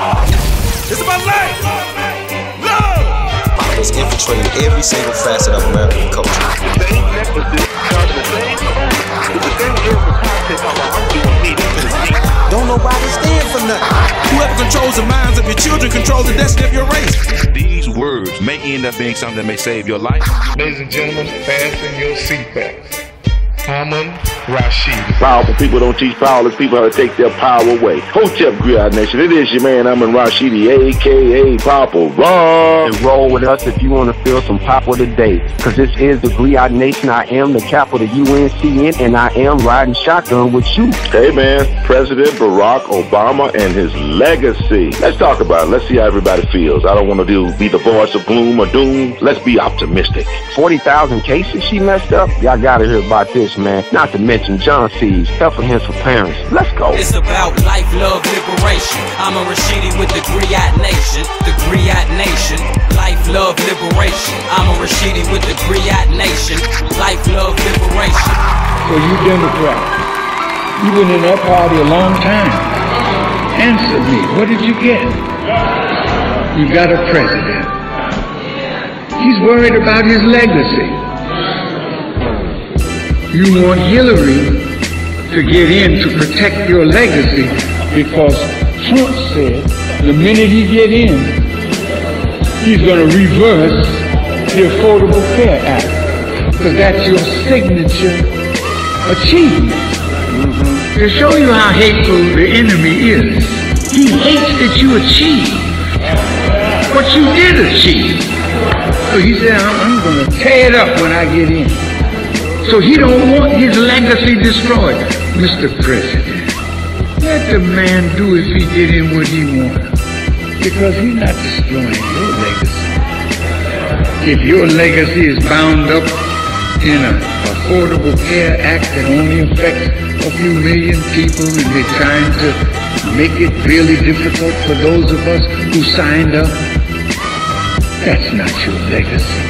It's about life, love. It's infiltrated every single facet of American culture. The same necklaces charge the same cost with the same lyrical content of 100 meters. Don't nobody stand for nothing. Whoever controls the minds of your children controls the destiny of your race. These words may end up being something that may save your life. Ladies and gentlemen, fasten your seatbelts. Amon Rashidi. Powerful people don't teach powerless people how to take their power away. Hotep Griot Nation, it is your man Amon Rashidi, a.k.a. Papa Ron. And roll with us if you want to feel some pop today. Because this is the Griot Nation. I am the capital UNCN, and I am riding shotgun with you. Hey man, President Barack Obama and his legacy. Let's talk about it. Let's see how everybody feels. I don't want to be the voice of gloom or doom. Let's be optimistic. 40,000 cases she messed up? Y'all gotta hear about this, man. Not to mention John C's, Heifer Hints for Parents. Let's go. It's about life, love, liberation. Amon Rashidi with the Griot Nation. The Griot Nation. Life, love, liberation. Amon Rashidi with the Griot Nation. Life, love, liberation. So you Democrats, you've been in that party a long time. Answer me, what did you get? You got a president. He's worried about his legacy. You want Hillary to get in to protect your legacy because Trump said the minute he get in, he's going to reverse the Affordable Care Act because that's your signature achievement. To show you how hateful the enemy is, he hates that you achieve what you did achieve. So he said, I'm going to tear it up when I get in. So he don't want his legacy destroyed. Mr. President, let the man do if he did in what he wanted. Because he's not destroying your legacy. If your legacy is bound up in an Affordable Care Act that only affects a few million people and they're trying to make it really difficult for those of us who signed up, that's not your legacy.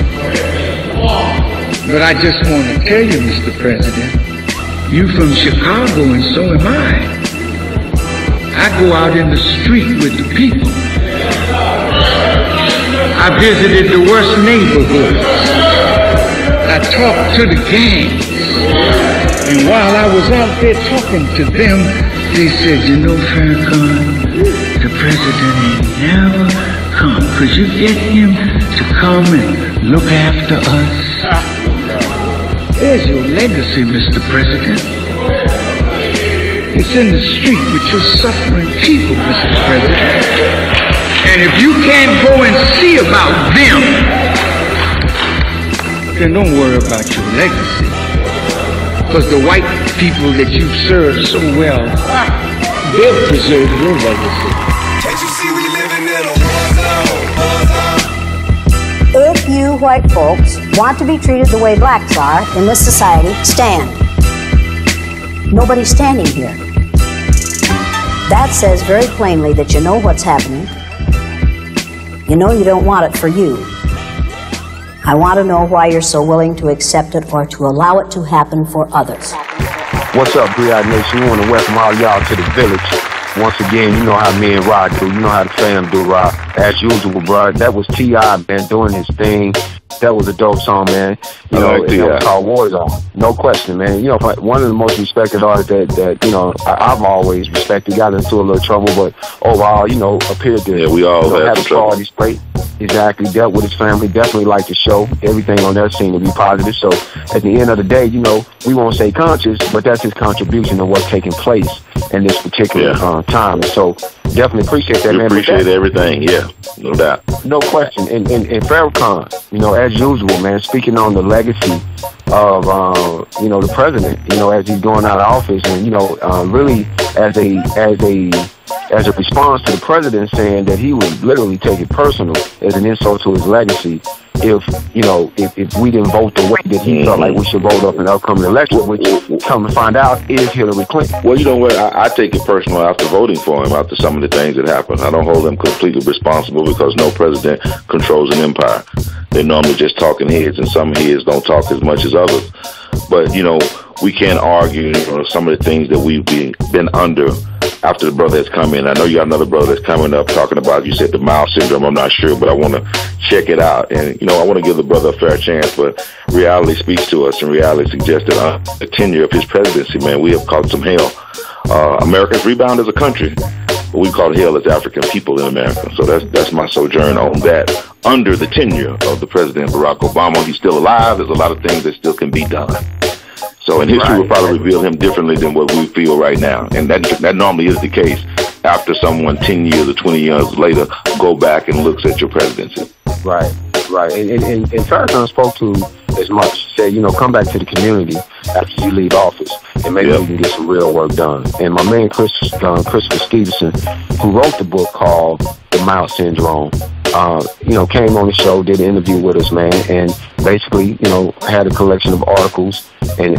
But I just want to tell you, Mr. President, you from Chicago and so am I. I go out in the street with the people. I visited the worst neighborhoods. I talked to the gangs. And while I was out there talking to them, they said, you know, Farrakhan, the president ain't never come. Could you get him to come and look after us? There's your legacy, Mr. President. It's in the street with your suffering people, Mr. President. And if you can't go and see about them, then don't worry about your legacy. Because the white people that you've served so well, they'll preserve your legacy. Can't you see we living in a war zone? If you white folks want to be treated the way blacks are in this society, stand. Nobody's standing here. That says very plainly that you know what's happening. You know you don't want it for you. I want to know why you're so willing to accept it or to allow it to happen for others. What's up, Griot Nation? We want to welcome all y'all to the village. Once again, you know how me and Rod do. You know how the fam do, Rod. As usual, bro. That was T.I., man, doing his thing. That was a dope song, man. You know, it was called Warzone. No question, man. You know, one of the most respected artists that you know, I've always respected. Got into a little trouble, but overall, you know, appeared to we all have a party straight. Exactly. Dealt with his family. Definitely liked the show. Everything on there seemed to be positive. So at the end of the day, you know, we won't say conscious, but that's his contribution to what's taking place in this particular time. And so definitely appreciate that, man. Appreciate everything. Yeah, no doubt. No question. And Farrakhan, you know, as usual, man, speaking on the legacy of, you know, the president, you know, as he's going out of office and, you know, really as a response to the president saying that he would literally take it personal as an insult to his legacy if, you know, if we didn't vote the way that he felt like we should vote up in the upcoming election, which, come to find out, is Hillary Clinton. Well, you know what? I take it personal after voting for him, after some of the things that happened. I don't hold him completely responsible because no president controls an empire. They're normally just talking heads, and some heads don't talk as much as others. But, you know, we can't argue, you know, some of the things that we've been under after the brother has come in. I know you got another brother that's coming up talking about, you said the MAO syndrome. I'm not sure, but I want to check it out. And, I want to give the brother a fair chance, but reality speaks to us, and reality suggests that the tenure of his presidency, man, we have caused some hell. America's rebound as a country, but we call hell as African people in America. So that's my sojourn on that. Under the tenure of the President Barack Obama, he's still alive. There's a lot of things that still can be done. So, and history will probably reveal him differently than what we feel right now. And that normally is the case after someone 10 years or 20 years later go back and looks at your presidency. Right. And Farrakhan spoke to as much, said, come back to the community after you leave office, and maybe we can get some real work done. And my man Christopher Stevenson, who wrote the book called The MAO Syndrome, came on the show, did an interview with us, man, and basically, had a collection of articles and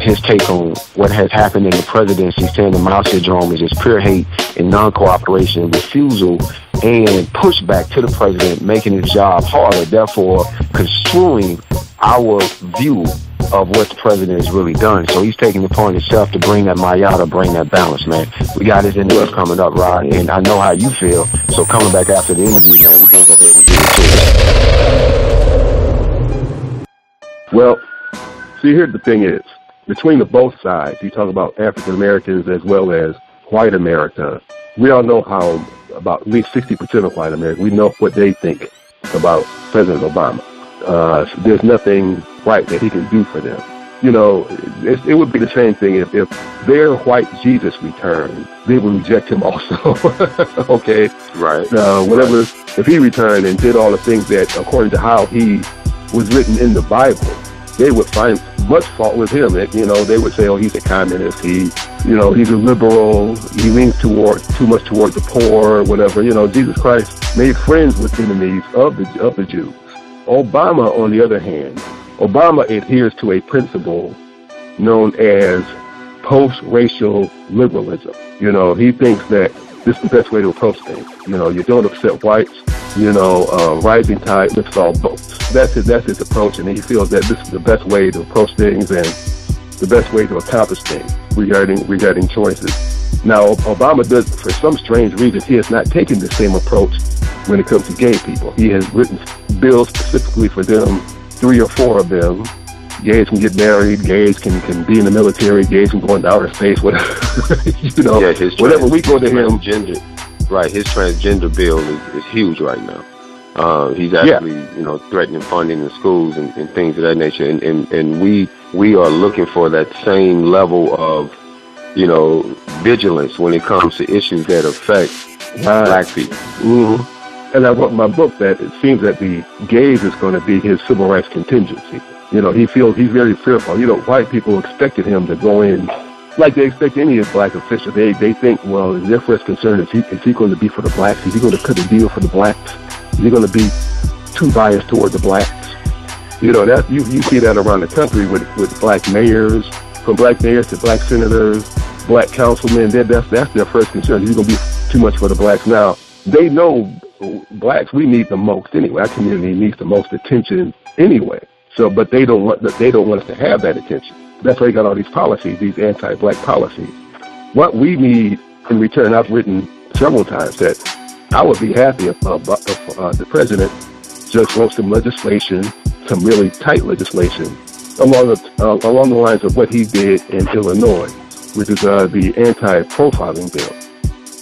his take on what has happened in the presidency, saying the MAO syndrome is just pure hate and non-cooperation and refusal and pushback to the president, making his job harder, therefore construing our view of what the president has really done. So he's taking it upon himself to bring that mayada, bring that balance, man. We got his interview coming up, Rod, and I know how you feel. So coming back after the interview, man, we're going to go ahead and get it to it. Well, see, here's the thing is, between the both sides, you talk about African Americans as well as white America, we all know how about at least 60% of white America, we know what they think about President Obama. There's nothing right that he can do for them. It would be the same thing if their white Jesus returned, they would reject him also. Okay? Right. If he returned and did all the things that, according to how he was written in the Bible, they would find much fault with him. They would say, oh, he's a communist. He's a liberal. He leans too much toward the poor, whatever. Jesus Christ made friends with enemies of the Jews. Obama, on the other hand, Obama adheres to a principle known as post-racial liberalism. He thinks that this is the best way to approach things. You don't upset whites. Rising tide lifts all boats. That's his approach, and he feels that this is the best way to approach things and the best way to accomplish things regarding choices. Now, Obama does, for some strange reason, he has not taken the same approach when it comes to gay people. He has written bills specifically for them, 3 or 4 of them. Gays can get married, gays can be in the military, gays can go into outer space, whatever. Whatever we go to him. Right, his transgender bill is huge right now. He's actually, threatening funding in schools and things of that nature. And we are looking for that same level of, vigilance when it comes to issues that affect black people. Mm-hmm. And I wrote in my book that it seems that the gays is going to be his civil rights contingency. He feels he's very fearful. White people expected him to go in like they expect any black official. They think, well, their first concern is he going to be for the blacks? Is he going to cut a deal for the blacks? Is he going to be too biased toward the blacks? That you see that around the country with black mayors, from black mayors to black senators, black councilmen. That's their first concern. He's going to be too much for the blacks. Now, they know blacks, we need the most anyway. Our community needs the most attention anyway. So, but they don't want us to have that attention. That's why you got all these policies, these anti-black policies. What we need in return, I've written several times that I would be happy if the president just wrote some legislation, some really tight legislation, along the lines of what he did in Illinois, which is the anti-profiling bill.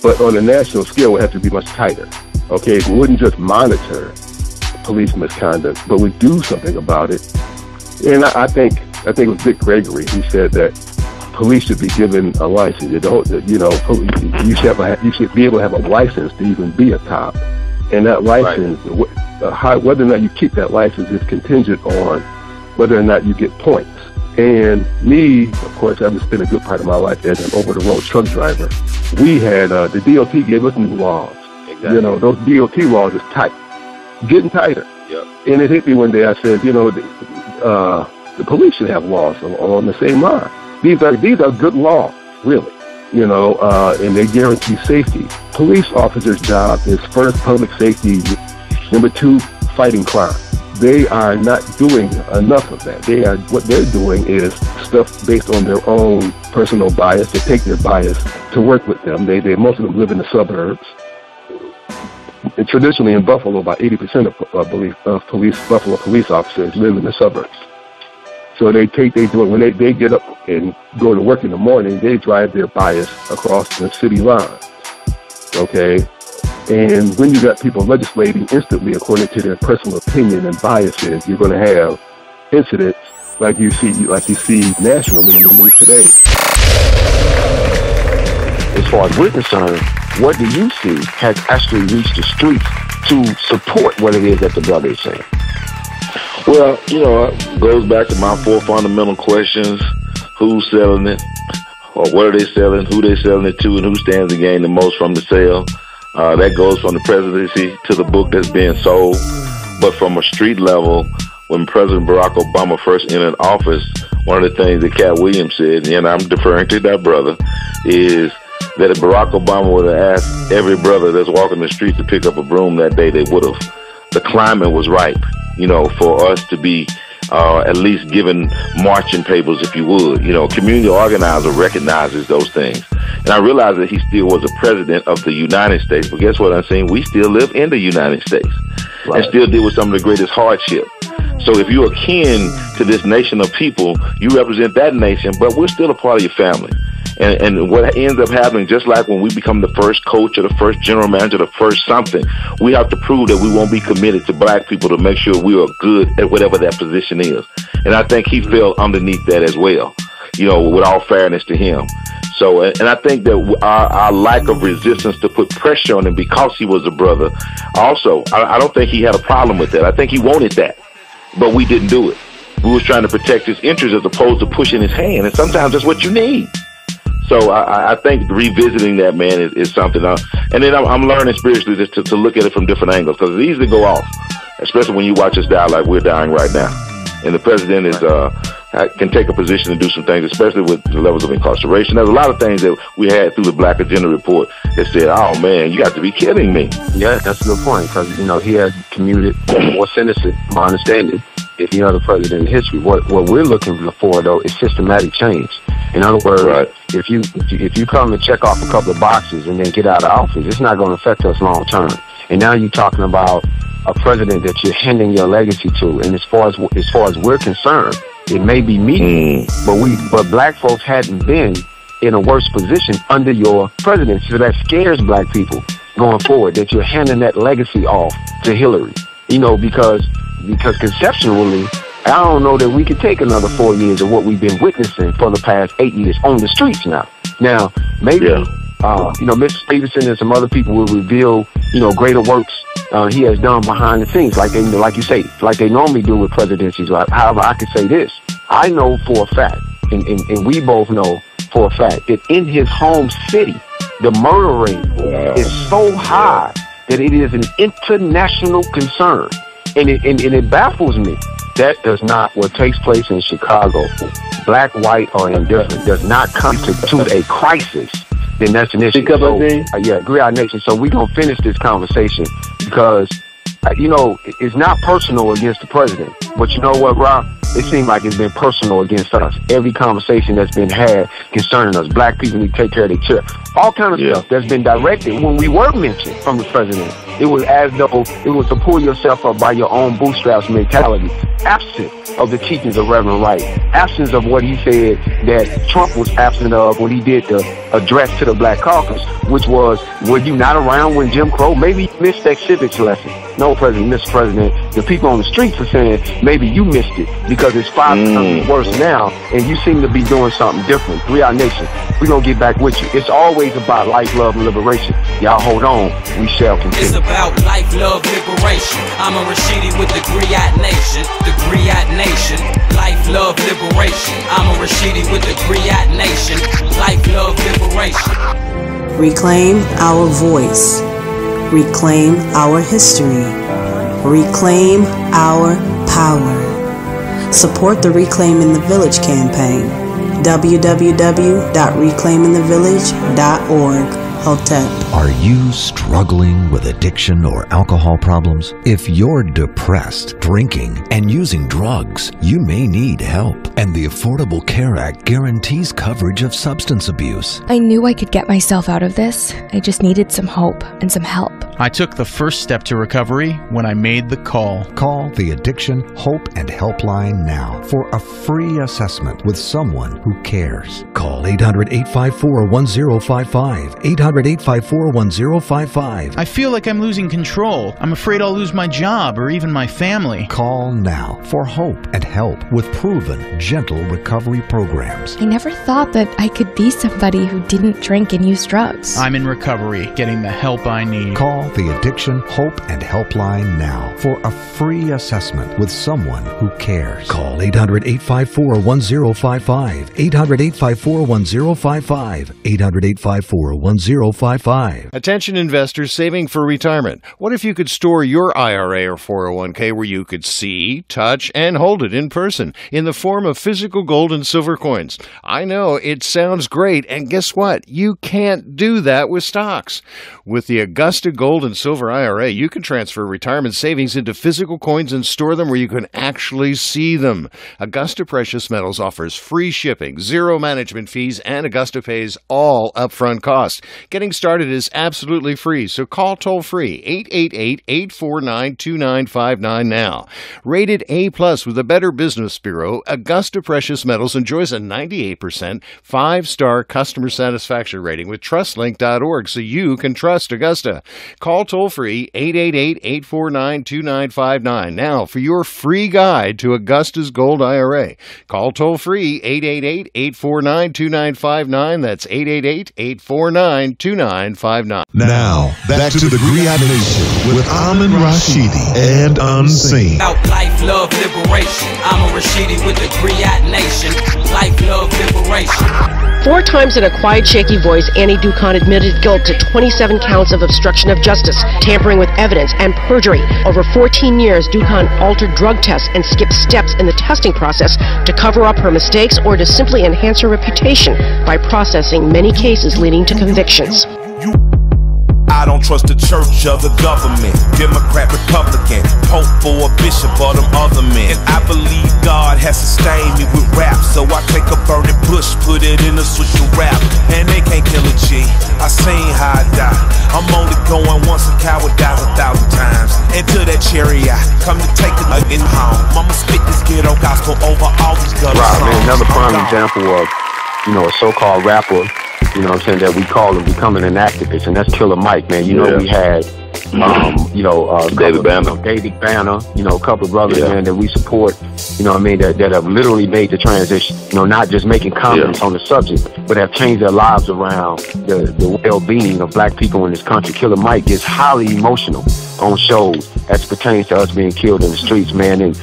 But on a national scale, it would have to be much tighter. Okay, we wouldn't just monitor police misconduct, but we do something about it. And I think it was Dick Gregory who said that police should be given a license. You should be able to have a license to even be a cop. And that license, whether or not you keep that license is contingent on whether or not you get points. And me, of course, I've spent a good part of my life as an over-the-road truck driver. We had, the DOT gave us new laws. Exactly. Those DOT laws is tight, getting tighter. Yep. And it hit me one day, I said, the police should have laws along the same line. These are good laws, really, and they guarantee safety. Police officers' job is first, public safety, number 2, fighting crime. they are not doing enough of that. What they're doing is stuff based on their own personal bias. They take their bias to work with them. Most of them live in the suburbs. And traditionally in Buffalo, about 80% of Buffalo police officers live in the suburbs. So when they get up and go to work in the morning, they drive their bias across the city lines. Okay? And when you got people legislating instantly according to their personal opinion and biases, you're going to have incidents like you see nationally in the news today. As far as we're concerned, what do you see has actually reached the streets to support what it is that the brother is saying? Well, it goes back to my 4 fundamental questions: who's selling it, or what are they selling, who they selling it to, and who stands to gain the most from the sale. That goes from the presidency to the book that's being sold. But from a street level, when President Barack Obama first entered office, one of the things that Cat Williams said, and I'm deferring to that brother, is that if Barack Obama would have asked every brother that's walking the street to pick up a broom that day, they would have. The climate was ripe, for us to be at least given marching papers, if you would. Community organizer recognizes those things. And I realize that he still was a president of the United States, but guess what I'm saying? We still live in the United States and still deal with some of the greatest hardship. So if you're akin to this nation of people, you represent that nation, but we're still a part of your family. And what ends up happening, just like when we become the first coach or the first general manager, the first something, we have to prove that we won't be committed to black people to make sure we are good at whatever that position is. And I think he fell underneath that as well, with all fairness to him. So, and I think that our lack of resistance to put pressure on him because he was a brother, also, I don't think he had a problem with that. I think he wanted that, but we didn't do it. We was trying to protect his interests as opposed to pushing his hand, and sometimes that's what you need. So I think revisiting that, man, is something. And then I'm learning spiritually just to look at it from different angles, because it's easy to go off, especially when you watch us die like we're dying right now. And the president can take a position to do some things, especially with the levels of incarceration. There's a lot of things that we had through the Black Agenda report that said, oh, man, you got to be kidding me. Yeah, that's a good point, because, he has commuted more sentences, my understanding, if any other president in history. What we're looking for, though, is systematic change. In other words, right, if you come and check off a couple of boxes and then get out of office, it's not going to affect us long term. And now you're talking about a president that you're handing your legacy to. And as far as we're concerned, it may be me, but black folks hadn't been in a worse position under your presidency. So that scares black people going forward, that you're handing that legacy off to Hillary. Because conceptually, I don't know that we could take another 4 years of what we've been witnessing for the past 8 years on the streets now. Now, maybe, Mr. Stevenson and some other people will reveal, greater works he has done behind the scenes, like you say, like they normally do with presidencies. However, I can say this. I know for a fact, and we both know for a fact, that in his home city, the murder rate is so high that it is an international concern. And it baffles me. That does not, what takes place in Chicago, black, white, or indifferent, does not come to a crisis, then that's an issue. So, Griot Nation. So we're going to finish this conversation because, it's not personal against the president. But you know what, Rob? It seems like it's been personal against us. Every conversation that's been had concerning us, black people need to take care of their children. All kind of stuff that's been directed when we were mentioned from the president. It was as though it was to pull yourself up by your own bootstraps mentality, absent of the teachings of Reverend Wright, absence of what he said that Trump was absent of when he did the address to the Black Caucus, which was, were you not around when Jim Crow? Maybe you missed that civics lesson. No, Mr. President, the people on the streets are saying maybe you missed it because it's 5 times worse now, and you seem to be doing something different. Griot Nation, we're going to get back with you. It's always about life, love, and liberation. Y'all hold on. We shall continue. It's about life, love, liberation. Amon Rashidi with the Griot Nation. The Griot Nation. Life, love, liberation. Amon Rashidi with the Griot Nation. Life, love, liberation. Reclaim our voice. Reclaim our history. Reclaim our power. Support the Reclaim in the Village campaign. www.reclaiminthevillage.org. Hotep. Are you struggling with addiction or alcohol problems? If you're depressed, drinking, and using drugs, you may need help. And the Affordable Care Act guarantees coverage of substance abuse. I knew I could get myself out of this. I just needed some hope and some help. I took the first step to recovery when I made the call. Call the Addiction, Hope, and Helpline now for a free assessment with someone who cares. Call 800-854-1055. 800-854-1055. I feel like I'm losing control. I'm afraid I'll lose my job or even my family. Call now for hope and help with proven, gentle recovery programs. I never thought that I could be somebody who didn't drink and use drugs. I'm in recovery, getting the help I need. Call the Addiction, Hope, and Helpline now for a free assessment with someone who cares. Call 800-854-1055. 800-854-1055. 800-854-1055. Attention investors saving for retirement. What if you could store your IRA or 401k where you could see, touch, and hold it in person in the form of physical gold and silver coins? I know it sounds great, and guess what? You can't do that with stocks. With the Augusta Gold and Silver IRA, you can transfer retirement savings into physical coins and store them where you can actually see them. Augusta Precious Metals offers free shipping, zero management fees, and Augusta pays all upfront costs. Getting started is absolutely free, so call toll-free 888-849-2959 now. Rated A+ with the Better Business Bureau, Augusta Precious Metals enjoys a 98% 5-star customer satisfaction rating with TrustLink.org, so you can trust Augusta. Call toll-free 888-849-2959 now for your free guide to Augusta's Gold IRA. Call toll-free 888-849-2959. That's 888-849-2959. Now, back to the Griot Nation with Amon Rashidi and Uncn. Out life, love, liberation. Amon Rashidi with the Griot Nation. Life, love, liberation. 4 times in a quiet, shaky voice, Annie Ducon admitted guilt to 27 counts of obstruction of justice, tampering with evidence, and perjury. Over 14 years, Ducon altered drug tests and skipped steps in the testing process to cover up her mistakes or to simply enhance her reputation by processing many cases leading to convictions. I don't trust the church or the government, Democrat, Republican, Pope or a bishop or them other men. And I believe God has sustained me with rap, so I take a burning bush, put it in a switch and rap, and they can't kill a G. I seen how I die. I'm only going once, a coward dies 1,000 times. Into that cherry I come to take it in home. Mama spit this ghetto gospel over all these gutter songs. Right, man, another prime example of, a so-called rapper, that we call him becoming an activist, and that's Killer Mike, man. We had, David Banner, a couple of brothers, man, that we support, that have literally made the transition, not just making comments on the subject, but have changed their lives around the well-being of black people in this country. Killer Mike gets highly emotional on shows as pertains to us being killed in the streets, man, and,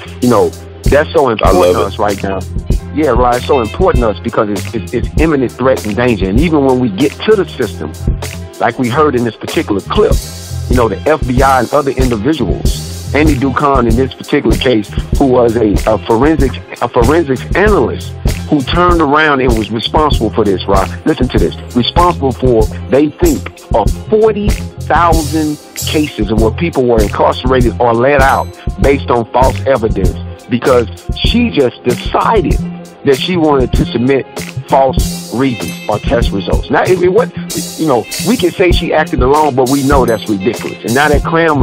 that's so important to us right now. Yeah, right. It's so important to us because it's imminent threat and danger. And even when we get to the system, like we heard in this particular clip, the FBI and other individuals, Andy Ducon in this particular case, who was a forensics analyst, who turned around and was responsible for this, right? Listen to this. Responsible for, they think, of 40,000 cases of where people were incarcerated or let out based on false evidence, because she just decided that she wanted to submit false reasons or test results. Now, we can say she acted alone, but we know that's ridiculous. And now that crime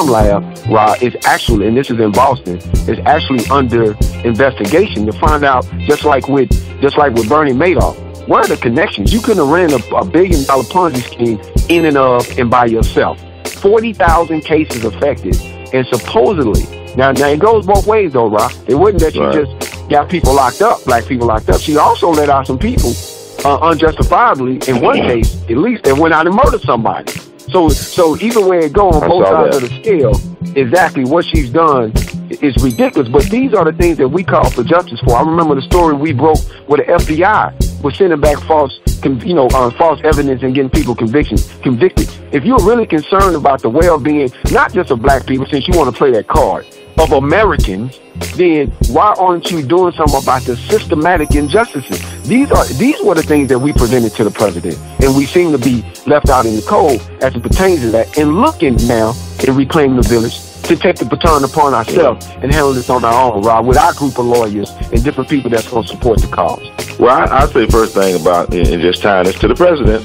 lab, Rod, is actually, and this is in Boston, is actually under investigation to find out, just like with Bernie Madoff, what are the connections? You couldn't have ran a $1 billion Ponzi scheme in and of and by yourself. 40,000 cases affected, and supposedly, now it goes both ways though, Rock. It wasn't that she just got people locked up, black people locked up. She also let out some people unjustifiably, in one case, at least, that went out and murdered somebody. So either way it goes on both sides of the scale, exactly what she's done is ridiculous. But these are the things that we call for justice for. I remember the story we broke where the FBI was sending back false false evidence and getting people convicted. If you're really concerned about the well-being, not just of black people, since you want to play that card, of Americans, then why aren't you doing something about the systematic injustices? These were the things that we presented to the president, and we seem to be left out in the cold as it pertains to that. And looking now at Reclaiming the Village to take the baton upon ourselves and handle this on our own, Rob, with our group of lawyers and different people that's going to support the cause. Well, I'd say first thing about, and just tying this to the president,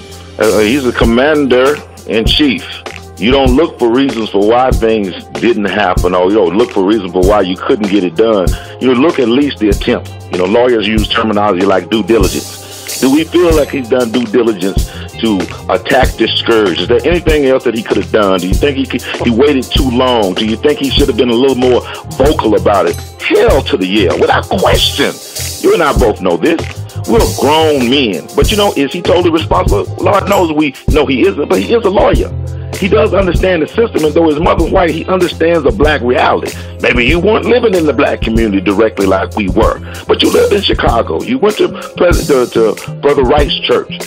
he's the commander-in-chief. You don't look for reasons for why things didn't happen, or you don't look for reasons for why you couldn't get it done. You look at least the attempt. Lawyers use terminology like due diligence. Do we feel like he's done due diligence to attack this scourge? Is there anything else that he could have done? Do you think he waited too long? Do you think he should have been a little more vocal about it? Hell to the yeah, without question. You and I both know this. We're grown men. But is he totally responsible? Lord knows we know he isn't, but he is a lawyer. He does understand the system, and though his mother's white, he understands the black reality. Maybe you weren't living in the black community directly like we were, but you lived in Chicago. You went to Brother Wright's church.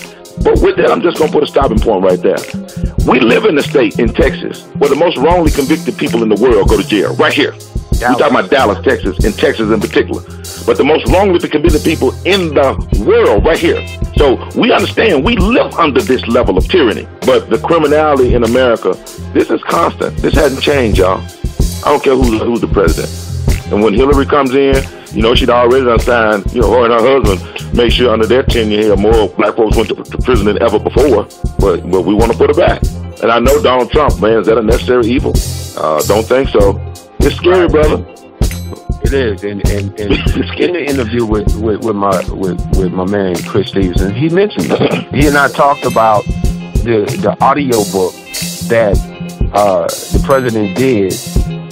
But with that, I'm just going to put a stopping point right there. We live in a state in Texas where the most wrongly convicted people in the world go to jail, right here. We're talking about Dallas, Texas, and Texas in particular. But the most wrongly convicted people in the world right here. So we understand we live under this level of tyranny. But the criminality in America, this is constant. This hasn't changed, y'all. I don't care who's the president. And when Hillary comes in, she'd already done signed, her and her husband made sure under their tenure here more black folks went to prison than ever before. But we want to put her back. And I know Donald Trump, man, is that a necessary evil? Don't think so. It's scary, brother. It is, and in the interview with my man Chris Stevenson, he mentioned it. He and I talked about the audio book that the president did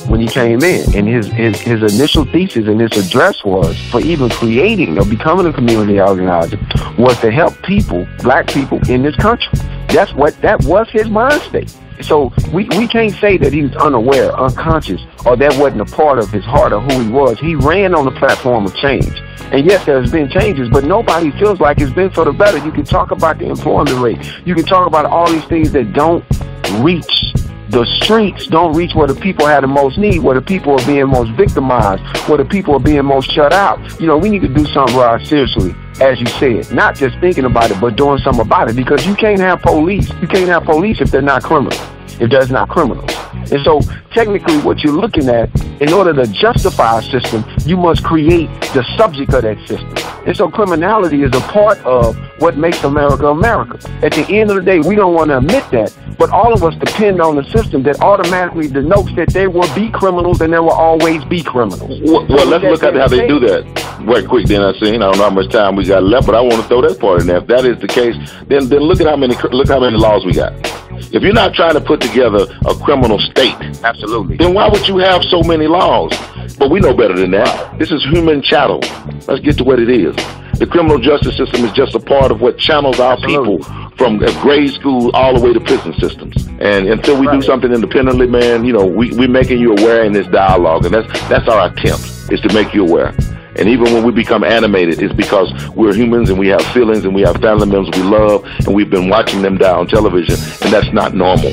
when he came in, and his initial thesis and his address was for even creating or becoming a community organizer was to help people, black people in this country. That was his mind state. So we can't say that he was unaware, unconscious, or that wasn't a part of his heart or who he was. He ran on the platform of change. And yes, there's been changes, but nobody feels like it's been for the better. You can talk about the employment rate. You can talk about all these things that don't reach the streets, don't reach where the people have the most need, where the people are being most victimized, where the people are being most shut out. We need to do something, Rod, seriously, as you said, not just thinking about it, but doing something about it, because you can't have police. You can't have police if they're not criminals, if there's not criminals. And so technically what you're looking at, in order to justify a system, you must create the subject of that system. And so criminality is a part of what makes America America. At the end of the day, we don't want to admit that, but all of us depend on the system that automatically denotes that there will be criminals and there will always be criminals. Well, let's look at how they do that right quick. Then I don't know how much time we got left, but I want to throw that part in there. If that is the case, then look at how many laws we got. If you're not trying to put together a criminal state, absolutely, then why would you have so many laws? But we know better than that. This is human chattel. Let's get to what it is. The criminal justice system is just a part of what channels our people from grade school all the way to prison systems. And until we do something independently, man, we're making you aware in this dialogue, and that's our attempt, is to make you aware. And even when we become animated, it's because we're humans and we have feelings and we have family members we love, and we've been watching them die on television, and that's not normal.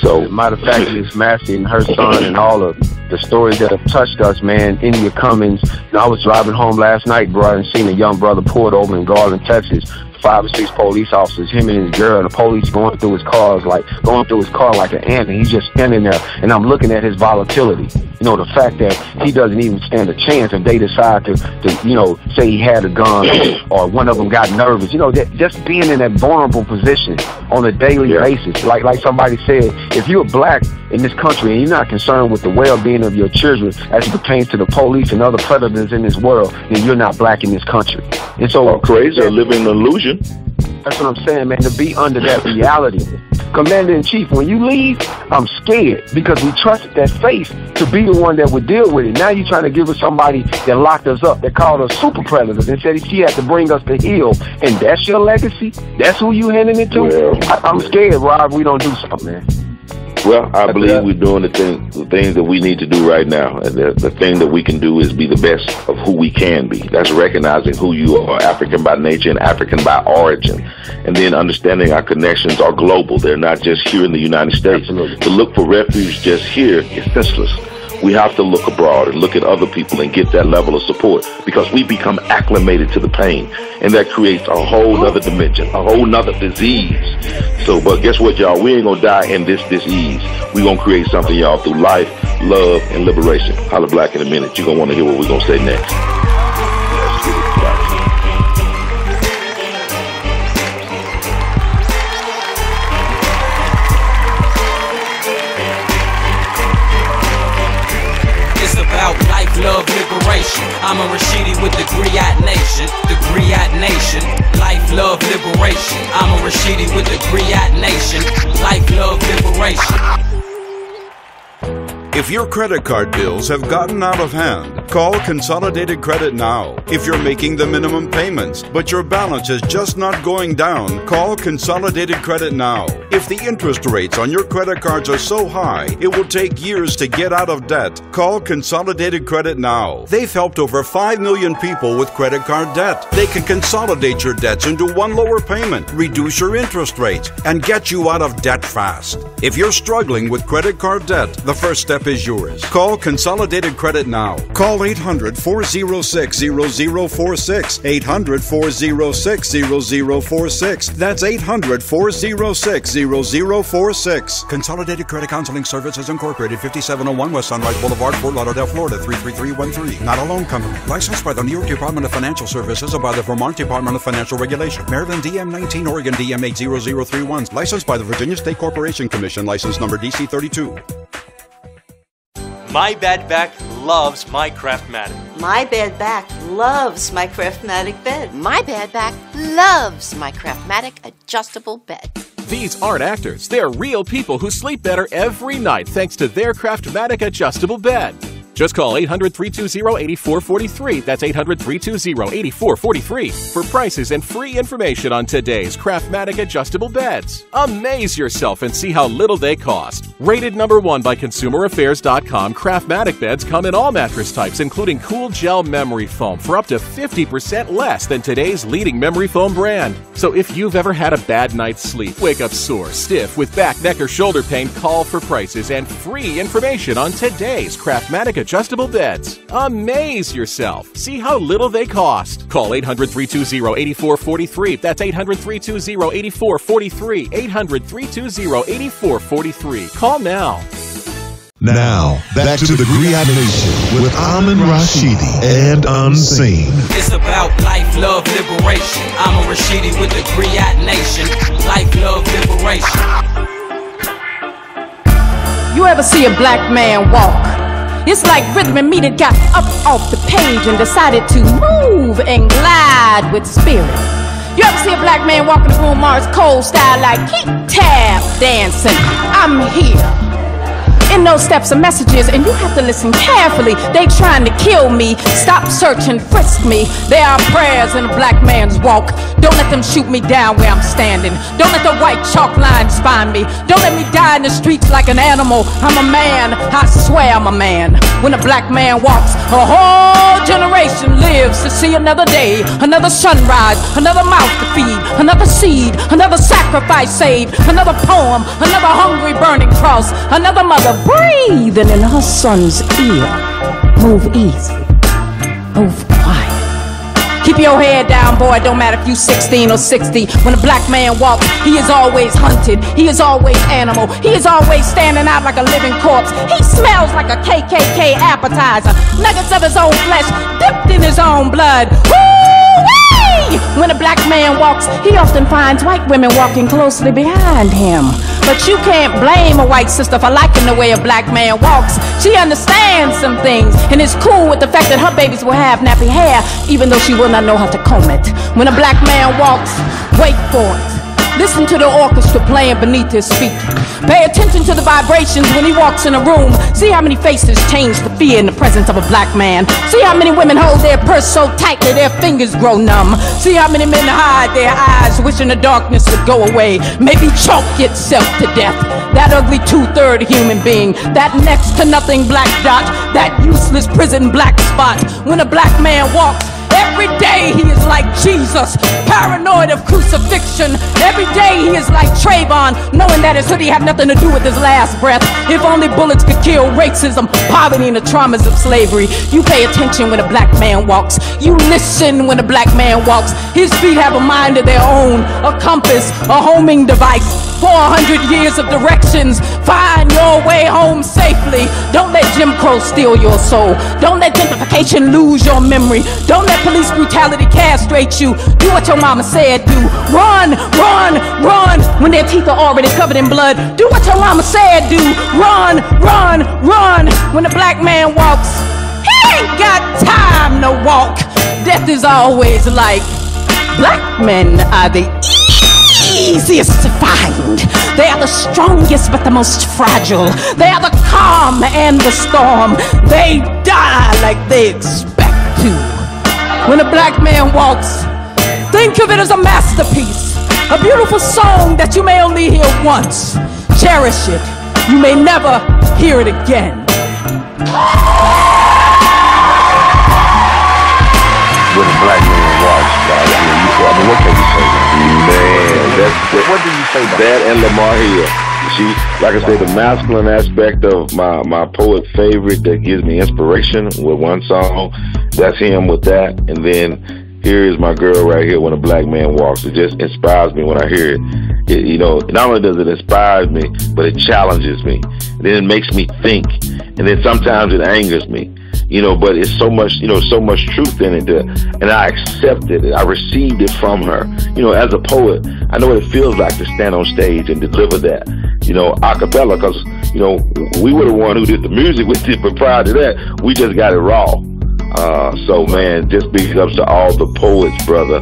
So, matter of fact, Miss Massey and her son and all of the stories that have touched us, man. India Cummings. I was driving home last night, bro, and seen a young brother pulled over in Garland, Texas. 5 or 6 police officers, him and his girl, and the police going through his car like an ant, and he's just standing there, and I'm looking at his volatility. The fact that he doesn't even stand a chance if they decide to say he had a gun or one of them got nervous. Just being in that vulnerable position on a daily basis. Like somebody said, if you're black in this country and you're not concerned with the well-being of your children as it pertains to the police and other predators in this world, then you're not black in this country. And so crazy or living an illusion. That's what I'm saying, man, to be under that reality. Commander-in-Chief, when you leave, I'm scared because we trusted that face to be the one that would deal with it. Now you're trying to give us somebody that locked us up, that called us super predators and said she had to bring us to heel. And that's your legacy? That's who you handing it to? Well, I'm scared, Rob, we don't do something, man. Well, I believe we're doing the things that we need to do right now. And the thing that we can do is be the best of who we can be. That's recognizing who you are, African by nature and African by origin. And then understanding our connections are global. They're not just here in the United States. Absolutely. To look for refuge just here is senseless. We have to look abroad and look at other people and get that level of support, because we become acclimated to the pain, and that creates a whole nother dimension, a whole nother disease. So, but guess what, y'all? We ain't gonna die in this disease. We gonna create something, y'all, through life, love, and liberation. Holla Black in a minute. You're gonna want to hear what we're gonna say next. Love, liberation. Amon Rashidi with the Griot Nation. The Griot Nation. Life, love, liberation. Amon Rashidi with the Griot Nation. Life, love, liberation. If your credit card bills have gotten out of hand, call Consolidated Credit now. If you're making the minimum payments, but your balance is just not going down, call Consolidated Credit now. If the interest rates on your credit cards are so high, it will take years to get out of debt, call Consolidated Credit now. They've helped over 5 million people with credit card debt. They can consolidate your debts into one lower payment, reduce your interest rates, and get you out of debt fast. If you're struggling with credit card debt, the first step is yours. Call Consolidated Credit now. Call 800-406-0046. 800-406-0046. That's 800-406-0046. Consolidated Credit Counseling Services Incorporated, 5701 West Sunrise Boulevard, Fort Lauderdale, Florida, 33313. Not a loan company. Licensed by the New York Department of Financial Services and by the Vermont Department of Financial Regulation. Maryland DM 19, Oregon DM 80031. Licensed by the Virginia State Corporation Commission. License number DC 32. My bad back loves my Craftmatic. My bad back loves my Craftmatic bed. My bad back loves my Craftmatic adjustable bed. These aren't actors. They're real people who sleep better every night thanks to their Craftmatic adjustable bed. Just call 800-320-8443. That's 800-320-8443 for prices and free information on today's Craftmatic adjustable beds. Amaze yourself and see how little they cost. Rated #1 by ConsumerAffairs.com, Craftmatic beds come in all mattress types, including cool gel memory foam for up to 50% less than today's leading memory foam brand. So if you've ever had a bad night's sleep, wake up sore, stiff, with back, neck, or shoulder pain, call for prices and free information on today's Craftmatic adjustable beds. Amaze yourself. See how little they cost. Call 800-320-8443. That's 800-320-8443. 800-320-8443. Call now. Now, back to the Griot Nation with Amon Rashidi and Uncn. It's about life, love, liberation. Amon Rashidi with the Griot Nation. Life, love, liberation. You ever see a black man walk? It's like Rhythm and Me that got up off the page and decided to move and glide with spirit. You ever see a black man walking the room Mars Cole style like keep tap dancing? I'm here. In those steps are messages, and you have to listen carefully. They trying to kill me. Stop, search, and frisk me. There are prayers in a black man's walk. Don't let them shoot me down where I'm standing. Don't let the white chalk lines find me. Don't let me die in the streets like an animal. I'm a man. I swear I'm a man. When a black man walks, a whole generation lives to see another day, another sunrise, another mouth to feed, another seed, another sacrifice saved, another poem, another hungry burning cross, another mother breathing in her son's ear. Move easy. Move quiet. Keep your head down, boy. Don't matter if you 16 or 60. When a black man walks, he is always hunted. He is always animal. He is always standing out like a living corpse. He smells like a KKK appetizer. Nuggets of his own flesh dipped in his own blood. Woo-wee! When a black man walks, he often finds white women walking closely behind him. But you can't blame a white sister for liking the way a black man walks. She understands some things and is cool with the fact that her babies will have nappy hair, even though she will not know how to comb it. When a black man walks, wait for it. Listen to the orchestra playing beneath his feet. Pay attention to the vibrations when he walks in a room. See how many faces change to fear in the presence of a black man. See how many women hold their purse so tightly their fingers grow numb. See how many men hide their eyes wishing the darkness would go away. Maybe choke itself to death. That ugly 2/3 human being, that next to nothing black dot, that useless prison black spot. When a black man walks, every day he is like Jesus, paranoid of crucifixion. Every day he is like Trayvon, knowing that his hoodie had nothing to do with his last breath. If only bullets could kill racism, poverty, and the traumas of slavery. You pay attention when a black man walks. You listen when a black man walks. His feet have a mind of their own, a compass, a homing device. 400 years of directions. Find your way home safely. Don't let Jim Crow steal your soul. Don't let gentrification lose your memory. Don't let police brutality castrate you. Do what your mama said do. Run, run, run when their teeth are already covered in blood. Do what your mama said do. Run, run, run when a black man walks. He ain't got time to walk. Death is always like, black men are the easiest to find. They are the strongest but the most fragile. They are the calm and the storm. They die like they expect to. When a black man walks, think of it as a masterpiece, a beautiful song that you may only hear once. Cherish it. You may never hear it again. When a black man walks, what can you say? Man, what do you say about that? And Lamar Hill. She, like I say, the masculine aspect of my poet favorite that gives me inspiration with one song. That's him with that. And then here is my girl right here, When a Black Man Walks. It just inspires me when I hear it. You know, not only does it inspire me, but it challenges me. Then it makes me think. And then sometimes it angers me. You know, but it's so much, so much truth in it, and I accepted it. I received it from her. You know, as a poet, I know what it feels like to stand on stage and deliver that, a cappella, because, we were the one who did the music with it, but prior to that, we just got it raw. So, man, just big ups to all the poets, brother.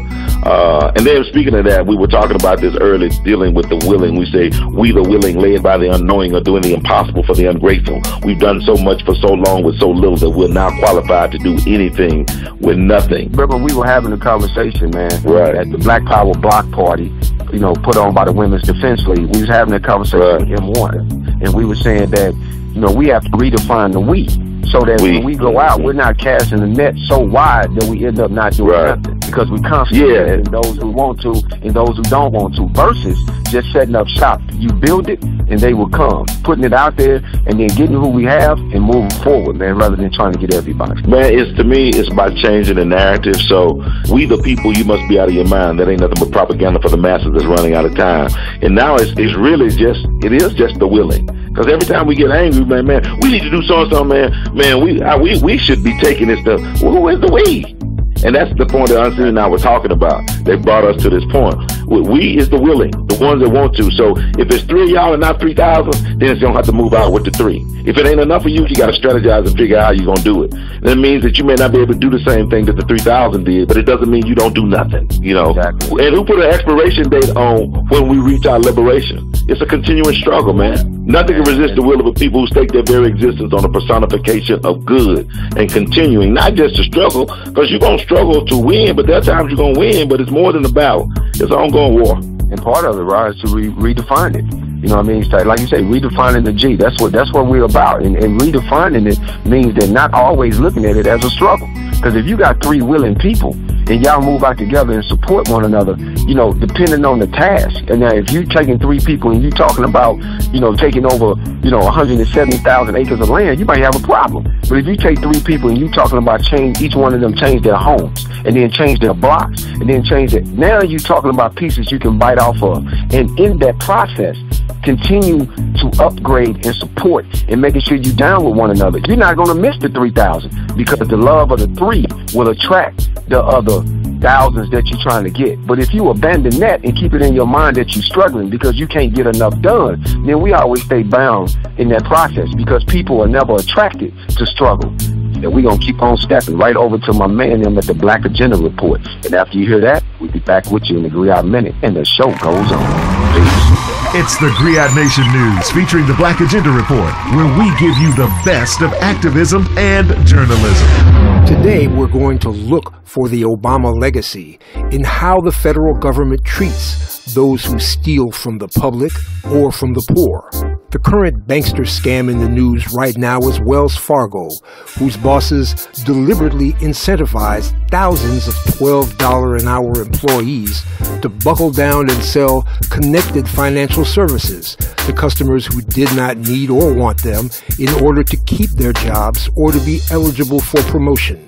And then speaking of that, we were talking about this earlier, dealing with the willing. We say, we the willing, led by the unknowing, are doing the impossible for the ungrateful. We've done so much for so long with so little that we're now qualified to do anything with nothing. Remember, we were having a conversation, man, right, at the Black Power Block Party, put on by the Women's Defense League. We was having a conversation with M1, and we were saying that, we have to redefine the we. So that when we go out, we're not casting the net so wide that we end up not doing nothing. Because we constantly in those who want to and those who don't want to, versus just setting up shop. You build it and they will come. Putting it out there and then getting who we have and moving forward, man, rather than trying to get everybody. Man, to me, it's about changing the narrative. So we the people, you must be out of your mind. That ain't nothing but propaganda for the masses that's running out of time. And now it is just the willing. Because every time we get angry, man, we need to do so-and-so, man, we should be taking this stuff. Who is the we? And that's the point that Uncn and I were talking about. They brought us to this point. We is the willing, the ones that want to. So if it's 3 of y'all and not 3,000, then it's going to have to move out with the 3. If it ain't enough of you, you got to strategize and figure out how you're going to do it. That means that you may not be able to do the same thing that the 3,000 did, but it doesn't mean you don't do nothing, Exactly. And who put an expiration date on when we reach our liberation? It's a continuing struggle, man. Nothing can resist the will of a people who stake their very existence on the personification of good and continuing, not just to struggle, because you're going to struggle to win, but there are times you're going to win, but it's more than a battle. It's an ongoing war. And part of it, Rod, is to redefine it. You know what I mean? It's like you say, redefining the G. That's what we're about. And redefining it means that not always looking at it as a struggle. Because if you got 3 willing people and y'all move out together and support one another, depending on the task. And now if you taking 3 people and you talking about, taking over, 170,000 acres of land, you might have a problem. But if you take 3 people and you talking about each one of them change their homes and then change their blocks and then change it. Now you talking about pieces you can bite off of. And in that process, continue to upgrade and support and making sure you down with one another. You're not going to miss the 3,000 because the love of the 3 will attract the other thousands that you're trying to get. But if you abandon that and keep it in your mind that you're struggling because you can't get enough done, then we always stay bound in that process because people are never attracted to struggle. And we're going to keep on stepping right over to my man at the Black Agenda Report. And after you hear that, we'll be back with you in the Griot Minute, and the show goes on. Peace. It's the Griot Nation News featuring the Black Agenda Report, where we give you the best of activism and journalism. Today, we're going to look for the Obama legacy in how the federal government treats those who steal from the public or from the poor. The current bankster scam in the news right now is Wells Fargo, whose bosses deliberately incentivize thousands of $12 an hour employees to buckle down and sell connected financial services to customers who did not need or want them in order to keep their jobs or to be eligible for promotion.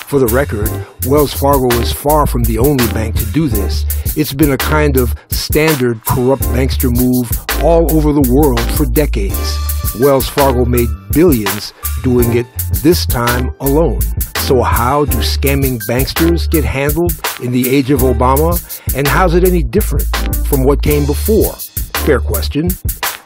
For the record, Wells Fargo is far from the only bank to do this. It's been a kind of standard corrupt bankster move all over the world for decades. Wells Fargo made billions doing it this time alone. So how do scamming banksters get handled in the age of Obama? And how's it any different from what came before? Fair question.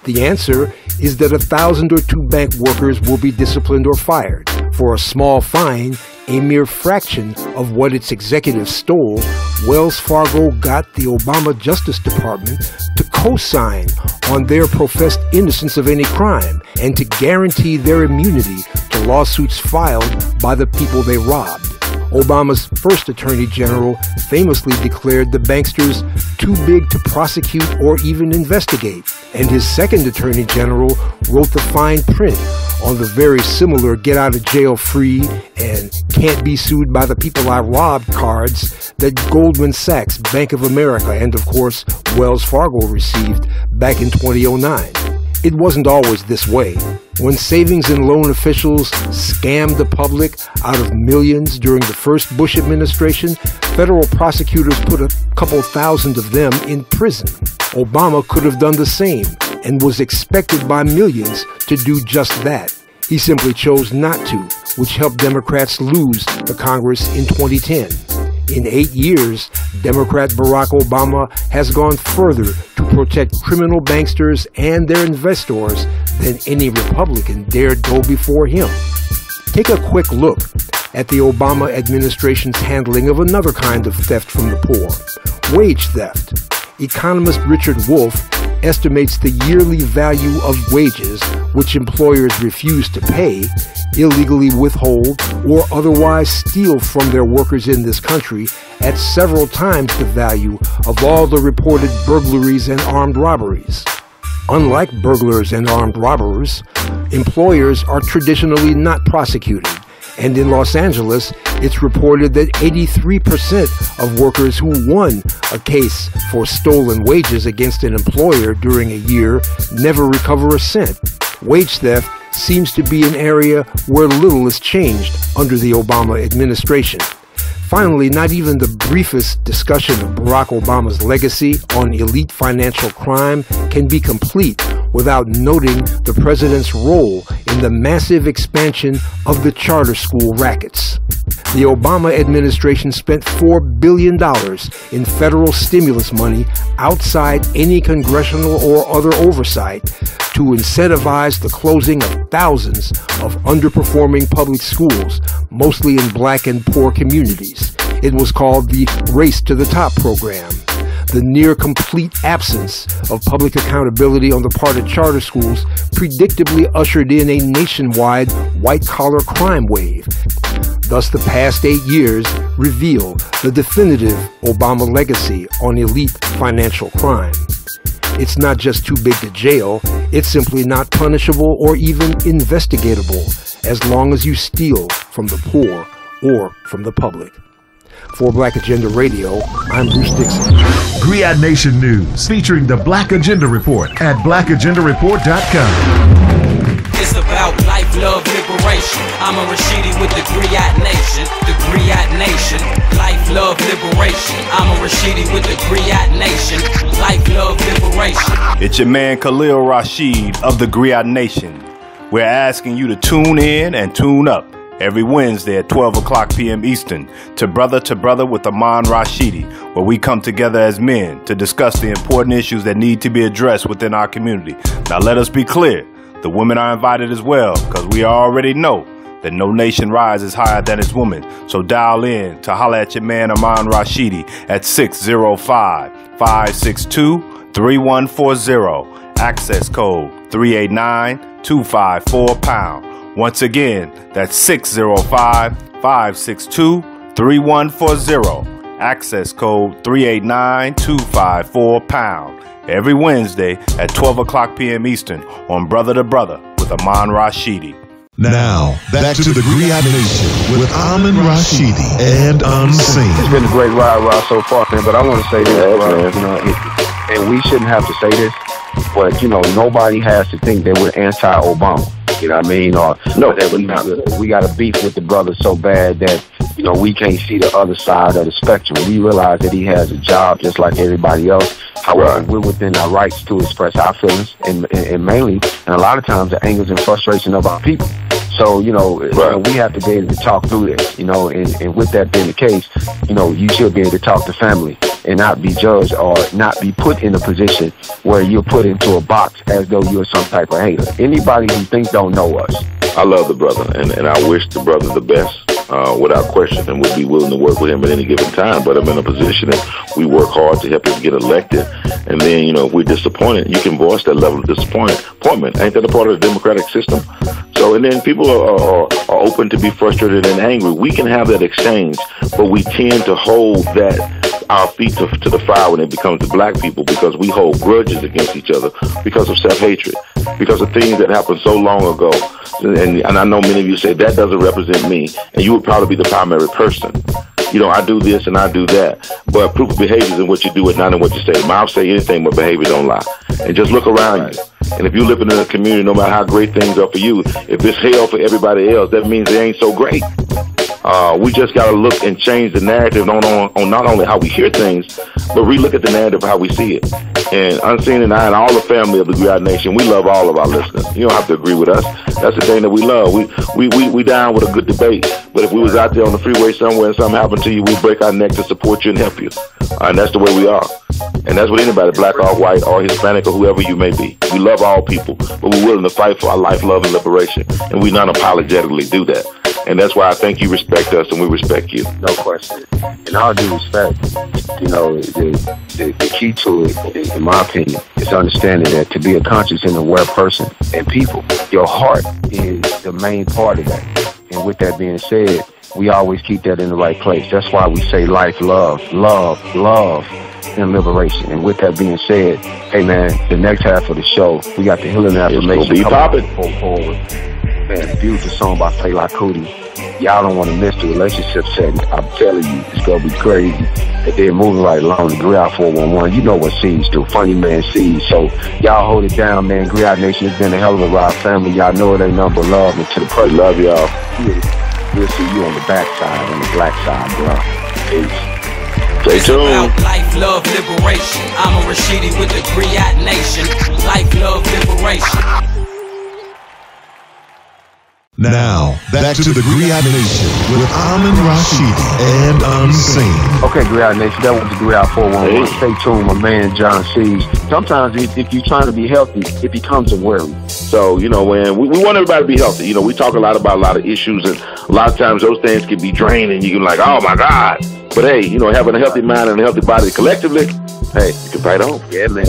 The answer is that 1,000 or 2 bank workers will be disciplined or fired. For a small fine, a mere fraction of what its executives stole, Wells Fargo got the Obama Justice Department to co-sign on their professed innocence of any crime and to guarantee their immunity to lawsuits filed by the people they robbed. Obama's first Attorney General famously declared the banksters too big to prosecute or even investigate, and his second Attorney General wrote the fine print on the very similar get-out-of-jail-free and can't-be-sued-by-the-people-I-robbed cards that Goldman Sachs, Bank of America, and, of course, Wells Fargo received back in 2009. It wasn't always this way. When savings and loan officials scammed the public out of millions during the first Bush administration, federal prosecutors put a couple thousand of them in prison. Obama could have done the same and was expected by millions to do just that. He simply chose not to, which helped Democrats lose the Congress in 2010. In 8 years, Democrat Barack Obama has gone further to protect criminal banksters and their investors than any Republican dared go before him. Take a quick look at the Obama administration's handling of another kind of theft from the poor, wage theft. Economist Richard Wolff estimates the yearly value of wages which employers refuse to pay, illegally withhold, or otherwise steal from their workers in this country at several times the value of all the reported burglaries and armed robberies. Unlike burglars and armed robbers, employers are traditionally not prosecuted, and in Los Angeles, it's reported that 83% of workers who won a case for stolen wages against an employer during a year never recover a cent. Wage theft seems to be an area where little has changed under the Obama administration. Finally, not even the briefest discussion of Barack Obama's legacy on elite financial crime can be complete without noting the president's role in the massive expansion of the charter school rackets. The Obama administration spent $4 billion in federal stimulus money outside any congressional or other oversight to incentivize the closing of thousands of underperforming public schools, mostly in black and poor communities. It was called the Race to the Top program. The near-complete absence of public accountability on the part of charter schools predictably ushered in a nationwide white-collar crime wave. Thus, the past 8 years reveal the definitive Obama legacy on elite financial crime. It's not just too big to jail, it's simply not punishable or even investigatable as long as you steal from the poor or from the public. For Black Agenda Radio, I'm Bruce Dixon. Griot Nation News, featuring the Black Agenda Report at blackagendareport.com. It's about life, love, liberation. Amon Rashidi with the Griot Nation. The Griot Nation. Life, love, liberation. Amon Rashidi with the Griot Nation. Life, love, liberation. It's your man Khalil Rashid of the Griot Nation. We're asking you to tune in and tune up every Wednesday at 12 o'clock p.m. Eastern to Brother with Amon Rashidi, where we come together as men to discuss the important issues that need to be addressed within our community. Now let us be clear, the women are invited as well, because we already know that no nation rises higher than its women. So dial in to holler at your man Amon Rashidi at 605-562 3140. Access code 389-254-POUND. Once again, that's 605-562-3140. Access code 389-254-POUND. Every Wednesday at 12 o'clock p.m. Eastern on Brother to Brother with Amon Rashidi. Now, back to the Griot Nation with Amon Rashidi and Uncn. It's been a great ride so far, man, but I want to say this, and we shouldn't have to say this, but, nobody has to think that we're anti-Obama. You know what I mean? Or that we got a beef with the brother so bad that, we can't see the other side of the spectrum. We realize that he has a job just like everybody else. However, we're within our rights to express our feelings and mainly, and a lot of times, the angers and frustration of our people. So, we have to be able to talk through this, and with that being the case, you should be able to talk to family and not be judged or not be put in a position where you're put into a box as though you're some type of hater. Anybody who thinks don't know us. I love the brother, and I wish the brother the best, without question, and would be willing to work with him at any given time. But I'm in a position that we work hard to help him get elected. And then, if we're disappointed, you can voice that level of disappointment. Ain't that a part of the democratic system? So, and then people are open to be frustrated and angry. We can have that exchange, but we tend to hold our feet to the fire when it comes to black people, because we hold grudges against each other because of self-hatred, because of things that happened so long ago. And I know many of you say that doesn't represent me, and you would probably be the primary person. I do this and I do that. But proof of behavior is in what you do and not in what you say. Mouth say anything, but behavior don't lie. And just look around you. And if you live in a community, no matter how great things are for you, if it's hell for everybody else, that means it ain't so great. We just got to look and change the narrative on not only how we hear things, but relook at the narrative of how we see it. And Uncn and I and all the family of the Griot Nation, we love all of our listeners. You don't have to agree with us. That's the thing that we love. We down with a good debate. But if we was out there on the freeway somewhere and something happened to you, we'd break our neck to support you and help you. And that's the way we are. And that's what anybody, black or white or Hispanic or whoever you may be. We love all people, but we're willing to fight for our life, love, and liberation. And we non-apologetically do that. And that's why I think you respect us and we respect you. No question. In all due respect, the key to it, in my opinion, is understanding that to be a conscious and aware person and people, your heart is the main part of that. And with that being said, we always keep that in the right place. That's why we say life, love, and liberation. And with that being said, hey man, the next half of the show, we got the healing affirmation coming forward. Man, beautiful song by Fela Kuti. Y'all don't want to miss the relationship setting. I'm telling you, it's going to be crazy. And they're moving right along the Griot 411. You know what C's do. Funny man C's. So y'all hold it down, man. Griot Nation has been a hell of a ride, family. Y'all know it ain't nothing but love. And to the person, love y'all. We'll see you on the back side, on the black side, bro. Peace. Stay tuned. Life, love, liberation. Amon Rashidi with the Griot Nation. Life, love, liberation. Now, back to the Griot Nation with Amon Rashidi and Uncn. Okay, Griot Nation, that was the Griot 411. Stay tuned, my man John C's. Sometimes if you're trying to be healthy, it becomes a worry. So, when we want everybody to be healthy. We talk a lot about a lot of issues, and a lot of times those things can be draining. You can like, oh my God. But hey, having a healthy mind and a healthy body collectively, hey, you can fight on. Yeah, man.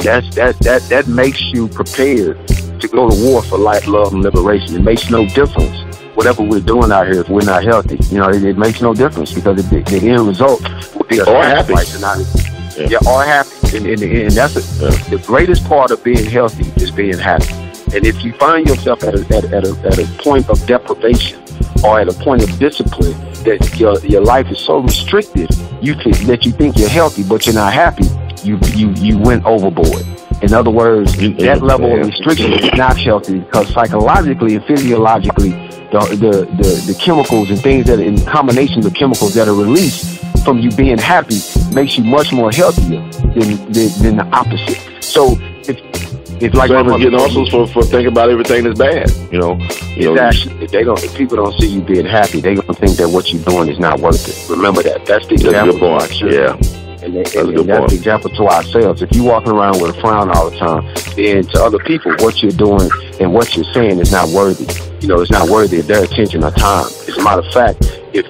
That makes you prepared to go to war for life, love, and liberation. It makes no difference whatever we're doing out here if we're not healthy. It makes no difference because the end result will be a sacrifice. Or happy. And that's the greatest part of being healthy is being happy. And if you find yourself at a point of deprivation or at a point of discipline that your life is so restricted that you think you're healthy but you're not happy, you went overboard. In other words, that level of restriction is not healthy because psychologically and physiologically, the chemicals and things that in combination of chemicals that are released from you being happy makes you much more healthier than the opposite. So it's like getting also for thinking about everything that's bad. Exactly. If people don't see you being happy, they're gonna think that what you're doing is not worth it. Remember that. That's the example. That's a good point. Yeah. And that's the example to ourselves. If you're walking around with a frown all the time, then to other people, what you're doing and what you're saying is not worthy. It's not worthy of their attention or time. As a matter of fact, if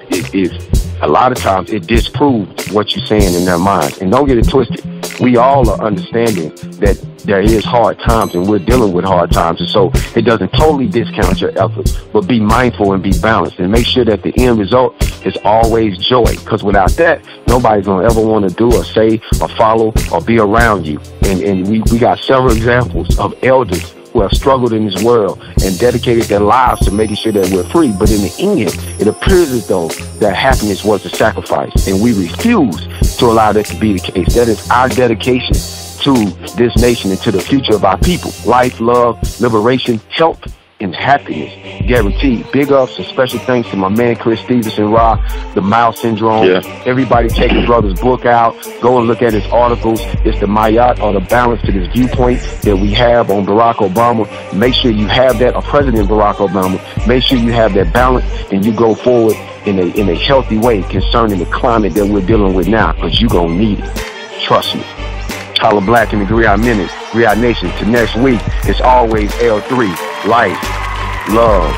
a lot of times it disproves what you're saying in their minds. And don't get it twisted. we all are understanding that there is hard times and we're dealing with hard times. And so it doesn't totally discount your efforts, but be mindful and be balanced and make sure that the end result is always joy. Because without that, nobody's going to ever want to do or say or follow or be around you. And we got several examples of elders who have struggled in this world and dedicated their lives to making sure that we're free. But in the end, it appears as though that happiness was a sacrifice, and we refuse to allow that to be the case. That is our dedication to this nation and to the future of our people. Life, love, liberation, health, and happiness guaranteed. Big ups and special thanks to my man Chris Stevenson, the MAO syndrome. Yeah. Everybody check his brother's book out. Go and look at his articles. It's the Mayat, or the balance to this viewpoint that we have on Barack Obama. Make sure you have that, or President Barack Obama. Make sure you have that balance and you go forward in a healthy way concerning the climate that we're dealing with now, because you're going to need it. Trust me. Holla Black in the Griot Minute, Griot Nation. Till next week, it's always L3, life, love,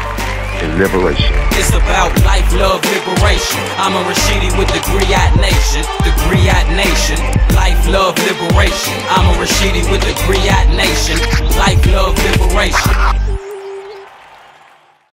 and liberation. It's about life, love, liberation. Amon Rashidi with the Griot Nation. The Griot Nation. Life, love, liberation. Amon Rashidi with the Griot Nation. Life, love, liberation.